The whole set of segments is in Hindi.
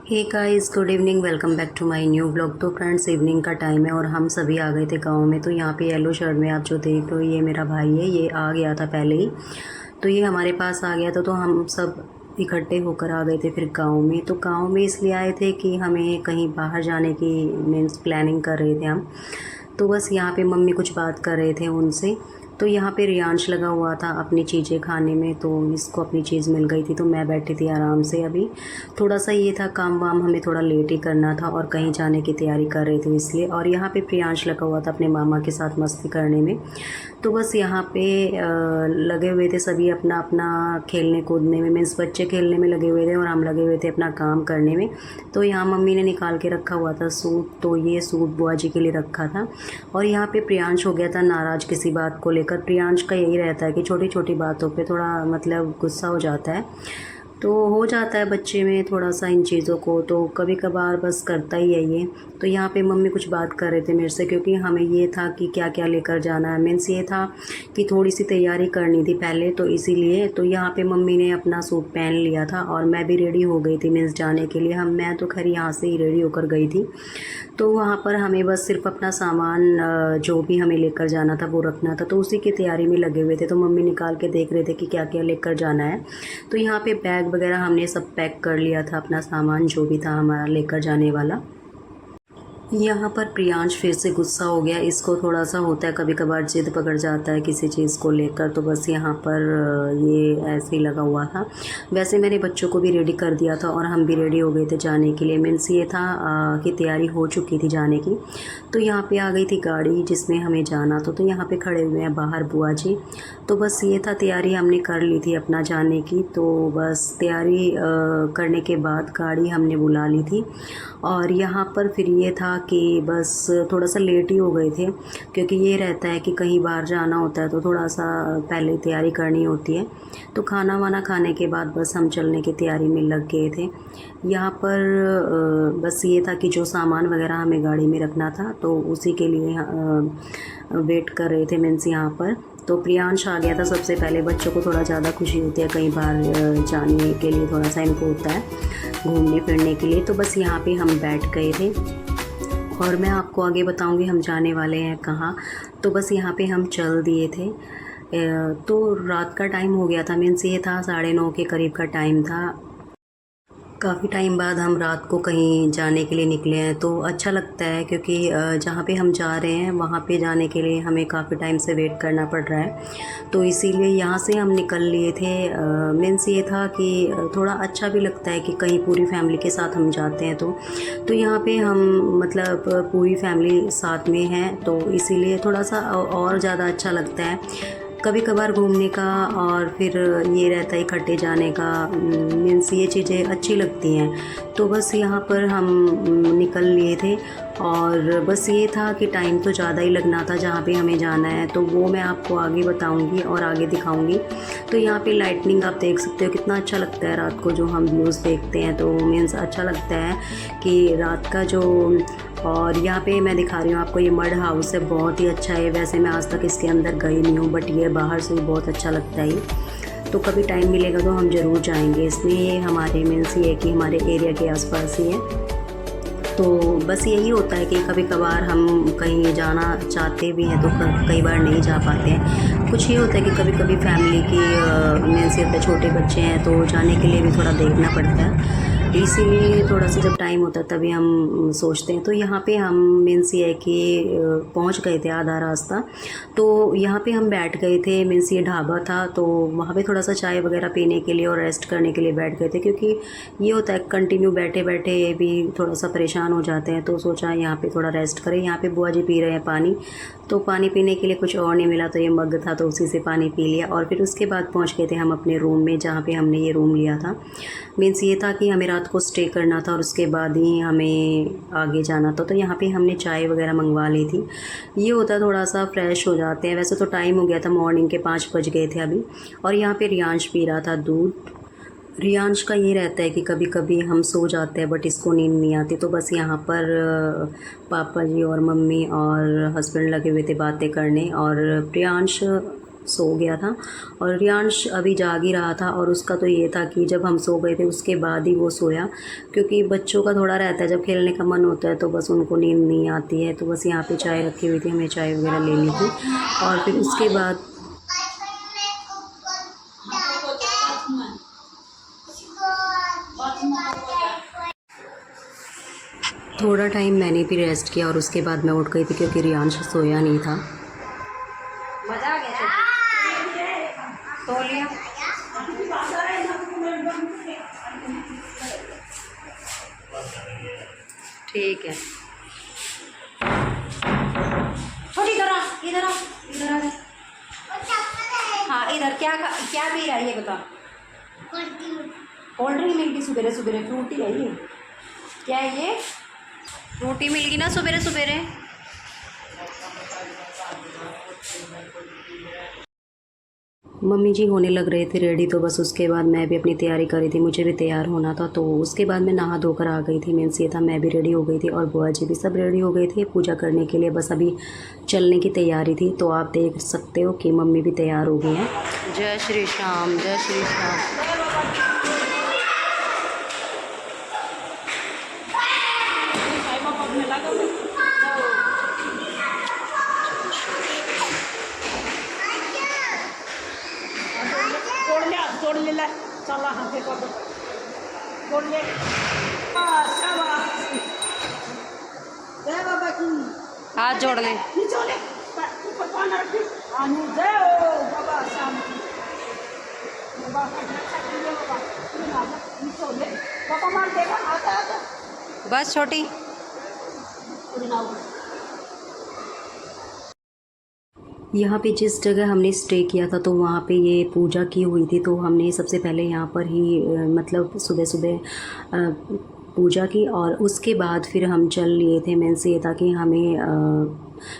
Hey guys, good evening. Welcome back to my new blog. तो फ्रेंड्स, इवनिंग का टाइम है और हम सभी आ गए थे गांव में। तो यहाँ पे येलो शर्ट में आप जो देख रहे हो, ये मेरा भाई है। ये आ गया था पहले ही, तो ये हमारे पास आ गया था। तो हम सब इकट्ठे होकर आ गए थे फिर गांव में। तो गांव में इसलिए आए थे कि हमें कहीं बाहर जाने की मीन्स प्लानिंग कर रहे थे हम। तो बस यहाँ पे मम्मी कुछ बात कर रहे थे उनसे। तो यहाँ पे रियांश लगा हुआ था अपनी चीज़ें खाने में, तो इसको अपनी चीज़ मिल गई थी। तो मैं बैठी थी आराम से। अभी थोड़ा सा ये था, काम वाम हमें थोड़ा लेट ही करना था और कहीं जाने की तैयारी कर रहे थे इसलिए। और यहाँ पे प्रियांश लगा हुआ था अपने मामा के साथ मस्ती करने में। तो बस यहाँ पे लगे हुए थे सभी अपना अपना खेलने कूदने में। मीन्स बच्चे खेलने में लगे हुए थे और हम लगे हुए थे अपना काम करने में। तो यहाँ मम्मी ने निकाल के रखा हुआ था सूट, तो ये सूट बुआ जी के लिए रखा था। और यहाँ पे प्रियांश हो गया था नाराज़ किसी बात को लेकर। प्रियांश का यही रहता है कि छोटी छोटी बातों पे थोड़ा मतलब गुस्सा हो जाता है। तो हो जाता है बच्चे में थोड़ा सा इन चीज़ों को, तो कभी कभार बस करता ही है ये। तो यहाँ पे मम्मी कुछ बात कर रहे थे मेरे से, क्योंकि हमें ये था कि क्या क्या लेकर जाना है। मीन्स ये था कि थोड़ी सी तैयारी करनी थी पहले, तो इसीलिए तो यहाँ पे मम्मी ने अपना सूट पहन लिया था और मैं भी रेडी हो गई थी मीन्स जाने के लिए। मैं तो खैर यहाँ से ही रेडी होकर गई थी। तो वहाँ पर हमें बस सिर्फ अपना सामान जो भी हमें लेकर जाना था वो रखना था, तो उसी की तैयारी में लगे हुए थे। तो मम्मी निकाल के देख रहे थे कि क्या क्या लेकर जाना है। तो यहाँ पे बैग वगैरह हमने सब पैक कर लिया था, अपना सामान जो भी था हमारा लेकर जाने वाला। यहाँ पर प्रियांश फिर से गुस्सा हो गया। इसको थोड़ा सा होता है, कभी कभार जिद पकड़ जाता है किसी चीज़ को लेकर। तो बस यहाँ पर ये ऐसे ही लगा हुआ था। वैसे मैंने बच्चों को भी रेडी कर दिया था और हम भी रेडी हो गए थे जाने के लिए। मीन्स ये था कि तैयारी हो चुकी थी जाने की। तो यहाँ पे आ गई थी गाड़ी जिसमें हमें जाना था। तो यहाँ पे खड़े हुए हैं बाहर बुआ जी। तो बस ये था, तैयारी हमने कर ली थी अपना जाने की। तो बस तैयारी करने के बाद गाड़ी हमने बुला ली थी। और यहाँ पर फिर ये था कि बस थोड़ा सा लेट ही हो गए थे, क्योंकि ये रहता है कि कहीं बाहर जाना होता है तो थोड़ा सा पहले तैयारी करनी होती है। तो खाना वाना खाने के बाद बस हम चलने की तैयारी में लग गए थे। यहाँ पर बस ये था कि जो सामान वगैरह हमें गाड़ी में रखना था तो उसी के लिए वेट कर रहे थे मीन्स यहाँ पर। तो प्रियांश आ गया था सबसे पहले। बच्चों को थोड़ा ज़्यादा खुशी होती है कहीं बाहर जाने के लिए, थोड़ा सा इनको होता है घूमने फिरने के लिए। तो बस यहाँ पे हम बैठ गए थे और मैं आपको आगे बताऊंगी हम जाने वाले हैं कहाँ। तो बस यहाँ पे हम चल दिए थे। तो रात का टाइम हो गया था। मीन्स ये था 9:30 के करीब का टाइम था। काफ़ी टाइम बाद हम रात को कहीं जाने के लिए निकले हैं, तो अच्छा लगता है, क्योंकि जहाँ पे हम जा रहे हैं वहाँ पे जाने के लिए हमें काफ़ी टाइम से वेट करना पड़ रहा है। तो इसीलिए यहाँ से हम निकल लिए थे। मीन्स ये था कि थोड़ा अच्छा भी लगता है कि कहीं पूरी फैमिली के साथ हम जाते हैं। तो यहाँ पे हम मतलब पूरी फैमिली साथ में है, तो इसीलिए थोड़ा सा और ज़्यादा अच्छा लगता है कभी कभार घूमने का। और फिर ये रहता है इकट्ठे जाने का। मीन्स ये चीज़ें अच्छी लगती हैं। तो बस यहाँ पर हम निकल लिए थे और बस ये था कि टाइम तो ज़्यादा ही लगना था जहाँ पे हमें जाना है, तो वो मैं आपको आगे बताऊँगी और आगे दिखाऊँगी। तो यहाँ पे लाइटनिंग आप देख सकते हो, कितना अच्छा लगता है रात को जो हम व्यूज़ देखते हैं। तो मीन्स अच्छा लगता है कि रात का जो। और यहाँ पे मैं दिखा रही हूँ आपको, ये मड हाउस है, बहुत ही अच्छा है। वैसे मैं आज तक इसके अंदर गई नहीं हूँ, बट ये बाहर से ही बहुत अच्छा लगता है ये। तो कभी टाइम मिलेगा तो हम ज़रूर जाएंगे इसमें। ये हमारे मीन्स ये कि हमारे एरिया के आसपास ही है। तो बस यही होता है कि कभी कभार हम कहीं जाना चाहते भी हैं तो कई बार नहीं जा पाते हैं। कुछ ये होता है कि कभी कभी फैमिली की मीन्स ये छोटे बच्चे हैं तो जाने के लिए भी थोड़ा देखना पड़ता है। इसीलिए थोड़ा सा जब टाइम होता है तभी हम सोचते हैं। तो यहाँ पे हम मीन्स ये है कि पहुँच गए थे आधा रास्ता। तो यहाँ पे हम बैठ गए थे। मीन्स ये ढाबा था, तो वहाँ पे थोड़ा सा चाय वगैरह पीने के लिए और रेस्ट करने के लिए बैठ गए थे, क्योंकि ये होता है कंटिन्यू बैठे बैठे भी थोड़ा सा परेशान हो जाते हैं। तो सोचा यहाँ पे थोड़ा रेस्ट करें। यहाँ पे बुआ जी पी रहे हैं पानी, तो पानी पीने के लिए कुछ और नहीं मिला, तो ये मग था तो उसी से पानी पी लिया। और फिर उसके बाद पहुँच गए थे हम अपने रूम में, जहाँ पे हमने ये रूम लिया था। मीन्स ये था कि हमें रात को स्टे करना था और उसके बाद ही हमें आगे जाना था। तो यहाँ पे हमने चाय वगैरह मंगवा ली थी। ये होता है थोड़ा सा फ्रेश हो जाते हैं। वैसे तो टाइम हो गया था, मॉर्निंग के 5 बज गए थे अभी। और यहाँ पे रियांश पी रहा था दूध। रियांश का ये रहता है कि कभी कभी हम सो जाते हैं बट इसको नींद नहीं आती। तो बस यहाँ पर पापा जी और मम्मी और हस्बैंड लगे हुए थे बातें करने, और प्रियांश सो गया था और रियांश अभी जाग ही रहा था। और उसका तो ये था कि जब हम सो गए थे उसके बाद ही वो सोया, क्योंकि बच्चों का थोड़ा रहता है जब खेलने का मन होता है तो बस उनको नींद नहीं आती है। तो बस यहाँ पे चाय रखी हुई थी, हमने चाय वगैरह ले ली थी और फिर उसके बाद थोड़ा टाइम मैंने भी रेस्ट किया और उसके बाद मैं उठ गई थी क्योंकि रियांश सोया नहीं था। मज़ा आ गया, सो लिया। ठीक है, छोटी इधर आ, इधर आ, इधर आ। हाँ इधर क्या पी रहा है ये बता। कोल्ड ड्रिंक मिल गई सुबेरे सुबेरे, फ्रूटी है ये। क्या है ये? रोटी मिल गई ना सुबेरे सुबेरे। मम्मी जी होने लग रहे थे रेडी, तो बस उसके बाद मैं भी अपनी तैयारी कर रही थी, मुझे भी तैयार होना था। तो उसके बाद मैं नहा धोकर आ गई थी। मीन्स ये था मैं भी रेडी हो गई थी और बुआ जी भी सब रेडी हो गए थे पूजा करने के लिए। बस अभी चलने की तैयारी थी। तो आप देख सकते हो कि मम्मी भी तैयार हो गई हैं। जय श्री श्याम, जय श्री श्याम। चला हाथे कर दो, जोड़ ले। जय बाबा की, हाथ जोड़ ले, नीचे ले, ऊपर पान रख, आनु जय हो बाबा श्याम। बाबा का रक्षा कीजिए बाबा, नीचे ले, बाबा मार देगा, आता आता। बस छोटी। यहाँ पे जिस जगह हमने स्टे किया था तो वहाँ पे ये पूजा की हुई थी। तो हमने सबसे पहले यहाँ पर ही मतलब सुबह सुबह पूजा की और उसके बाद फिर हम चल लिए थे। मीन्स ये था कि हमें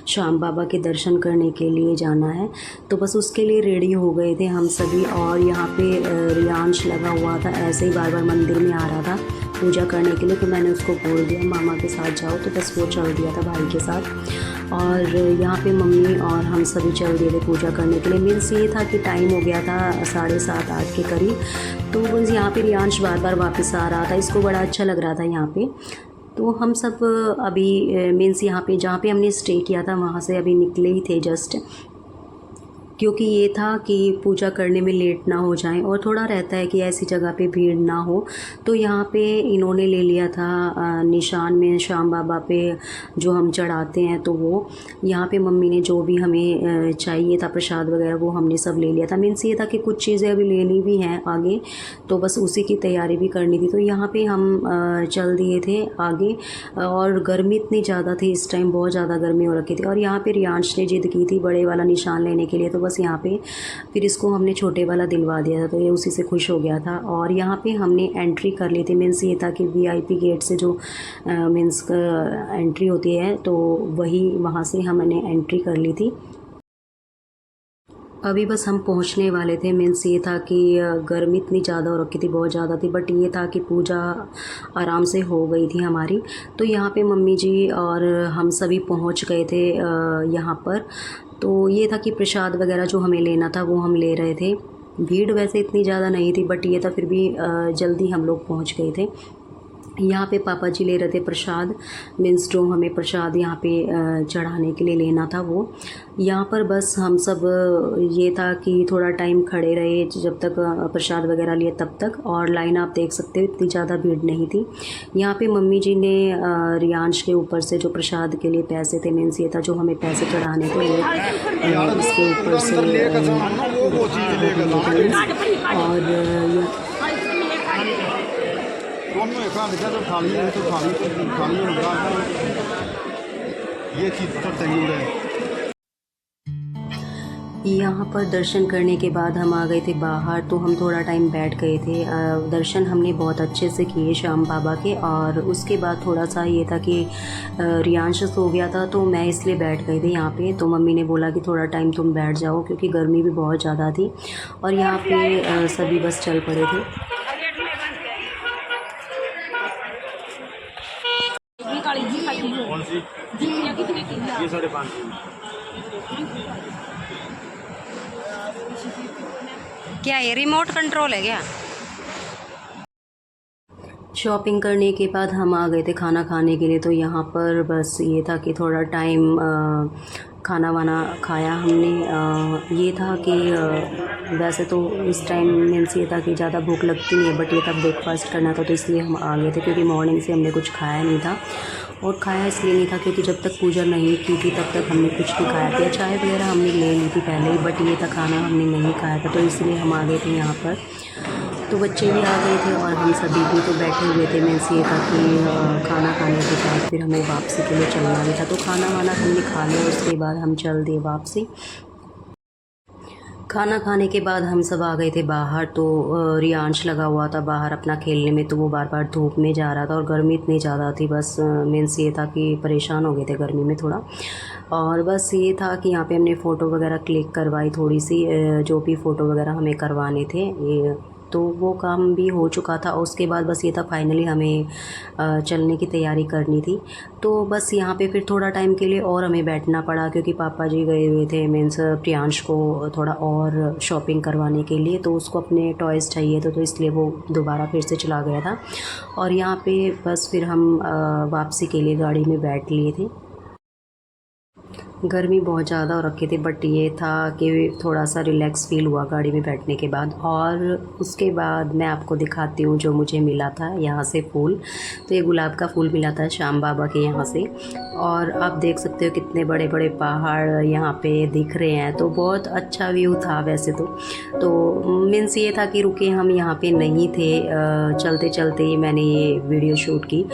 श्याम बाबा के दर्शन करने के लिए जाना है। तो बस उसके लिए रेडी हो गए थे हम सभी। और यहाँ पे रियांश लगा हुआ था, ऐसे ही बार बार मंदिर में आ रहा था पूजा करने के लिए। तो मैंने उसको बोल दिया मामा के साथ जाओ, तो बस वो चल दिया था भाई के साथ। और यहाँ पे मम्मी और हम सभी चल दिए थे पूजा करने के लिए। मीन्स ये था कि टाइम हो गया था 7:30-8 के करीब। तो बस यहाँ पे रियांश बार बार वापस आ रहा था, इसको बड़ा अच्छा लग रहा था यहाँ पे। तो हम सब अभी मीन्स यहाँ पे जहाँ पे हमने स्टे किया था वहाँ से अभी निकले ही थे जस्ट, क्योंकि ये था कि पूजा करने में लेट ना हो जाए और थोड़ा रहता है कि ऐसी जगह पे भीड़ ना हो। तो यहाँ पे इन्होंने ले लिया था निशान में श्याम बाबा पे जो हम चढ़ाते हैं। तो वो यहाँ पे मम्मी ने जो भी हमें चाहिए था प्रसाद वगैरह वो हमने सब ले लिया था। मीन्स ये था कि कुछ चीज़ें अभी लेनी भी हैं आगे, तो बस उसी की तैयारी भी करनी थी। तो यहाँ पर हम चल दिए थे आगे। और गर्मी इतनी ज़्यादा थी इस टाइम, बहुत ज़्यादा गर्मी हो रखी थी। और यहाँ पर रियांश ने जिद की थी बड़े वाला निशान लेने के लिए। तो बस यहाँ पे फिर इसको हमने छोटे वाला दिलवा दिया था, तो ये उसी से खुश हो गया था। और यहाँ पे हमने एंट्री कर ली थी। मीन्स ये था कि वीआईपी गेट से जो मीन्स एंट्री होती है तो वही वहाँ से हमने एंट्री कर ली थी। अभी बस हम पहुंचने वाले थे। मीन्स ये था कि गर्मी इतनी ज़्यादा हो रखी थी, बहुत ज़्यादा थी, बट ये था कि पूजा आराम से हो गई थी हमारी। तो यहाँ पे मम्मी जी और हम सभी पहुंच गए थे यहाँ पर। तो ये था कि प्रसाद वगैरह जो हमें लेना था वो हम ले रहे थे। भीड़ वैसे इतनी ज़्यादा नहीं थी, बट ये था फिर भी जल्दी हम लोग पहुँच गए थे। यहाँ पे पापा जी ले रहे थे प्रसाद। मीन्स जो हमें प्रसाद यहाँ पे चढ़ाने के लिए लेना था वो। यहाँ पर बस हम सब ये था कि थोड़ा टाइम खड़े रहे जब तक प्रसाद वगैरह लिए तब तक। और लाइन आप देख सकते हो इतनी ज़्यादा भीड़ नहीं थी। यहाँ पे मम्मी जी ने रियांश के ऊपर से जो प्रसाद के लिए पैसे थे, मीन्स ये था जो हमें पैसे चढ़ाने थे वो इसके ऊपर से और ये चीज़ तो तैयार है। यहाँ पर दर्शन करने के बाद हम आ गए थे बाहर। तो हम थोड़ा टाइम बैठ गए थे। दर्शन हमने बहुत अच्छे से किए श्याम बाबा के। और उसके बाद थोड़ा सा ये था कि रियांश सो गया था तो मैं इसलिए बैठ गई थी यहाँ पे। तो मम्मी ने बोला कि थोड़ा टाइम तुम बैठ जाओ क्योंकि गर्मी भी बहुत ज़्यादा थी। और यहाँ पे सभी बस चल पड़े थे। ये 5.5 क्या ये रिमोट कंट्रोल है क्या? शॉपिंग करने के बाद हम आ गए थे खाना खाने के लिए। तो यहाँ पर बस ये था कि थोड़ा टाइम खाना वाना खाया हमने। ये था कि वैसे तो इस टाइम मीन्स ये था कि ज़्यादा भूख लगती नहीं है, बट ये था ब्रेकफास्ट करना था तो इसलिए हम आ गए थे, क्योंकि मॉर्निंग से हमने कुछ खाया नहीं था। और खाया इसलिए नहीं था क्योंकि जब तक पूजा नहीं की थी तब तक हमने कुछ नहीं खाया था। चाय वगैरह हमने ले ली थी पहले ही, बट ये था खाना हमने नहीं खाया था, तो इसलिए हम आ गए थे यहाँ पर। तो बच्चे भी आ गए थे और हम सभी भी तो बैठे हुए थे। मीन्स ये था कि खाना खाने के बाद फिर हमें वापसी के लिए चलना भी था, तो खाना वाना हमने खा लिया, उसके बाद हम चल दिए वापसी। खाना खाने के बाद हम सब आ गए थे बाहर। तो रियांश लगा हुआ था बाहर अपना खेलने में, तो वो बार बार धूप में जा रहा था और गर्मी इतनी ज़्यादा थी, बस मीन्स ये था कि परेशान हो गए थे गर्मी में थोड़ा। और बस ये था कि यहाँ पे हमने फ़ोटो वगैरह क्लिक करवाई थोड़ी सी, जो भी फ़ोटो वगैरह हमें करवाने थे ये, तो वो काम भी हो चुका था। और उसके बाद बस ये था फाइनली हमें चलने की तैयारी करनी थी। तो बस यहाँ पे फिर थोड़ा टाइम के लिए और हमें बैठना पड़ा, क्योंकि पापा जी गए हुए थे मीन्स प्रियांश को थोड़ा और शॉपिंग करवाने के लिए, तो उसको अपने टॉयज़ चाहिए तो इसलिए वो दोबारा फिर से चला गया था। और यहाँ पे बस फिर हम वापसी के लिए गाड़ी में बैठ लिए थे। गर्मी बहुत ज़्यादा हो रखी थी, बट ये था कि थोड़ा सा रिलैक्स फ़ील हुआ गाड़ी में बैठने के बाद। और उसके बाद मैं आपको दिखाती हूँ जो मुझे मिला था यहाँ से फूल। तो ये गुलाब का फूल मिला था श्याम बाबा के यहाँ से, और आप देख सकते हो कितने बड़े बड़े पहाड़ यहाँ पे दिख रहे हैं। तो बहुत अच्छा व्यू था वैसे तो मीन्स ये था कि रुके हम यहाँ पे नहीं थे, चलते चलते ही मैंने ये वीडियो शूट की।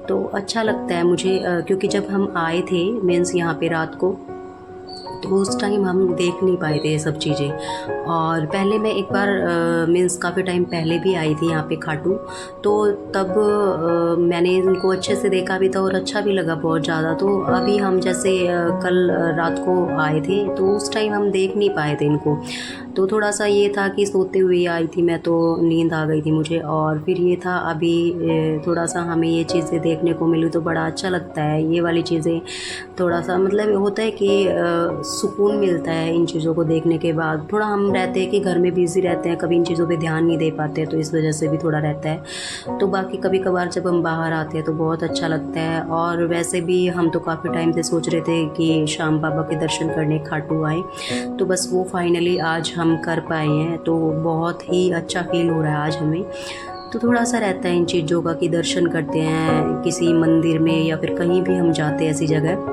तो अच्छा लगता है मुझे, क्योंकि जब हम आए थे मीन्स यहाँ पे रात को, तो उस टाइम हम देख नहीं पाए थे ये सब चीज़ें। और पहले मैं एक बार मीन्स काफ़ी टाइम पहले भी आई थी यहाँ पे खाटू, तो तब मैंने इनको अच्छे से देखा भी था और अच्छा भी लगा बहुत ज़्यादा। तो अभी हम जैसे कल रात को आए थे तो उस टाइम हम देख नहीं पाए थे इनको, तो थोड़ा सा ये था कि सोते हुए आई थी मैं, तो नींद आ गई थी मुझे। और फिर ये था अभी थोड़ा सा हमें ये चीज़ें देखने को मिली तो बड़ा अच्छा लगता है। ये वाली चीज़ें थोड़ा सा मतलब होता है कि सुकून मिलता है इन चीज़ों को देखने के बाद। थोड़ा हम रहते हैं कि घर में बिज़ी रहते हैं, कभी इन चीज़ों पे ध्यान नहीं दे पाते, तो इस वजह से भी थोड़ा रहता है। तो बाकी कभी कभार जब हम बाहर आते हैं तो बहुत अच्छा लगता है। और वैसे भी हम तो काफ़ी टाइम से सोच रहे थे कि श्याम बाबा के दर्शन करने खाटू आए, तो बस वो फाइनली आज हम कर पाए हैं, तो बहुत ही अच्छा फील हो रहा है आज हमें। तो थोड़ा सा रहता है इन चीज़ों का कि दर्शन करते हैं किसी मंदिर में या फिर कहीं भी हम जाते हैं ऐसी जगह,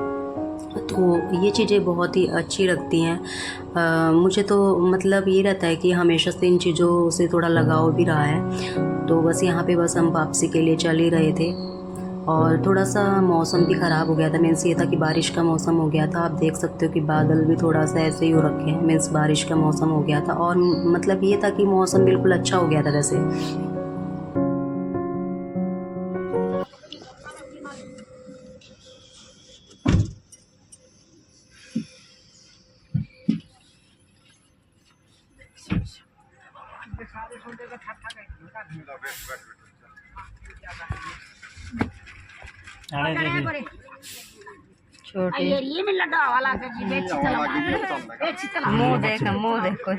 तो ये चीज़ें बहुत ही अच्छी लगती हैं। मुझे तो मतलब ये रहता है कि हमेशा से इन चीज़ों से थोड़ा लगाव भी रहा है। तो बस यहाँ पे बस हम वापसी के लिए चल ही रहे थे, और थोड़ा सा मौसम भी ख़राब हो गया था। मीन्स ये था कि बारिश का मौसम हो गया था। आप देख सकते हो कि बादल भी थोड़ा सा ऐसे ही हो रखे हैं, मीन्स बारिश का मौसम हो गया था। और मतलब ये था कि मौसम बिल्कुल अच्छा हो गया था वैसे। छोटे ये में लड्डू वाला के जी बेच चला मुँह देखो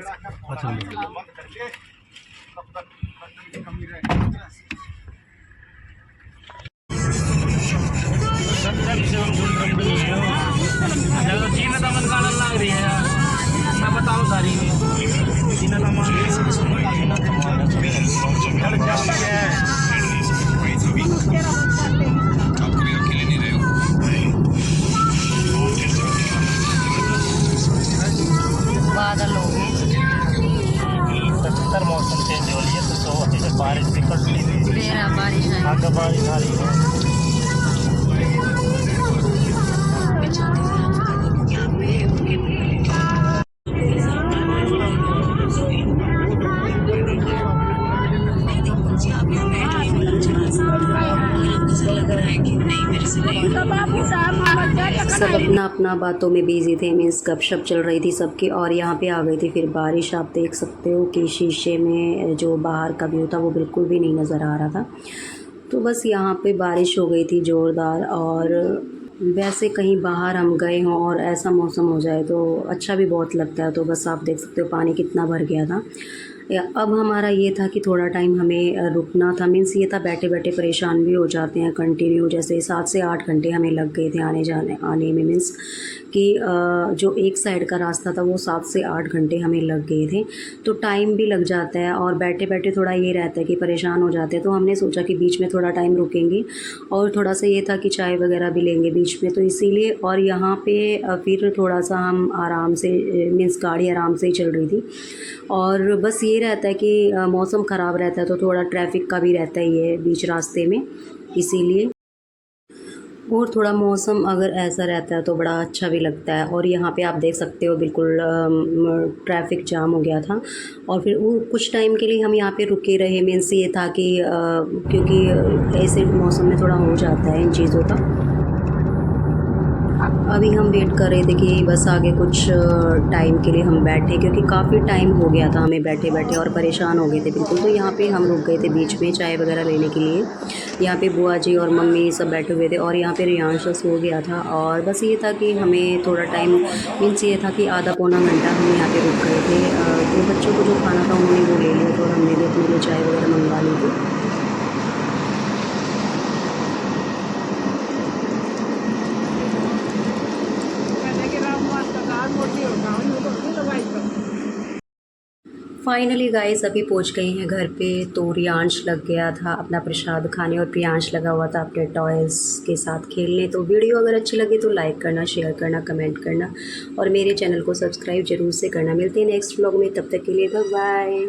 लग रही है, मैं बताऊँ सारी बादल हो गए, 75 मौसम चेंज हो रही है, तो बारिश भी कटनी थी, बारिश है। आगे बारिश आ रही है। सब अपना अपना बातों में बिजी थे, मीन्स गपशप चल रही थी सबकी। और यहाँ पे आ गई थी फिर बारिश। आप देख सकते हो कि शीशे में जो बाहर का व्यू था वो बिल्कुल भी नहीं नज़र आ रहा था। तो बस यहाँ पे बारिश हो गई थी ज़ोरदार। और वैसे कहीं बाहर हम गए हों और ऐसा मौसम हो जाए तो अच्छा भी बहुत लगता है। तो बस आप देख सकते हो पानी कितना भर गया था। अब हमारा ये था कि थोड़ा टाइम हमें रुकना था, मीन्स ये था बैठे बैठे परेशान भी हो जाते हैं कंटिन्यू, जैसे 7 से 8 घंटे हमें लग गए थे आने में, मीन्स कि जो एक साइड का रास्ता था वो 7 से 8 घंटे हमें लग गए थे। तो टाइम भी लग जाता है और बैठे बैठे थोड़ा ये रहता है कि परेशान हो जाते हैं। तो हमने सोचा कि बीच में थोड़ा टाइम रुकेंगे और थोड़ा सा ये था कि चाय वगैरह भी लेंगे बीच में, तो इसीलिए। और यहाँ पे फिर थोड़ा सा हम आराम से, मीन्स गाड़ी आराम से ही चल रही थी। और बस ये रहता है कि मौसम ख़राब रहता है तो थोड़ा ट्रैफिक का भी रहता ही है बीच रास्ते में, इसीलिए। और थोड़ा मौसम अगर ऐसा रहता है तो बड़ा अच्छा भी लगता है। और यहाँ पे आप देख सकते हो बिल्कुल ट्रैफिक जाम हो गया था और फिर वो कुछ टाइम के लिए हम यहाँ पे रुके रहे। मीन्स ये था कि क्योंकि ऐसे मौसम में थोड़ा हो जाता है इन चीज़ों का। अभी हम वेट कर रहे थे कि बस आगे कुछ टाइम के लिए हम बैठे, क्योंकि काफ़ी टाइम हो गया था हमें बैठे बैठे और परेशान हो गए थे बिल्कुल। तो यहाँ पे हम रुक गए थे बीच में चाय वगैरह लेने के लिए। यहाँ पे बुआ जी और मम्मी सब बैठे हुए थे और यहाँ पे रियांश सो गया था। और बस ये था कि हमें थोड़ा टाइम, मीन्स ये था कि आधा पौना घंटा हम यहाँ पे रुक गए थे। तो बच्चों को जो खाना था उन्होंने वो ले लिया था और हमने भी अपने लिए चाय वगैरह मंगवा ली थी। कहने के राम वास्ता गाल मोटी होगा उनको नहीं लगाई कर। फाइनली गाइस अभी पहुंच गए हैं घर पे। तो रियांश लग गया था अपना प्रसाद खाने और प्रियांश लगा हुआ था अपने टॉयज़ के साथ खेलने। तो वीडियो अगर अच्छी लगे तो लाइक करना, शेयर करना, कमेंट करना और मेरे चैनल को सब्सक्राइब जरूर से करना। मिलते हैं नेक्स्ट व्लॉग में, तब तक के लिए बाय बाय।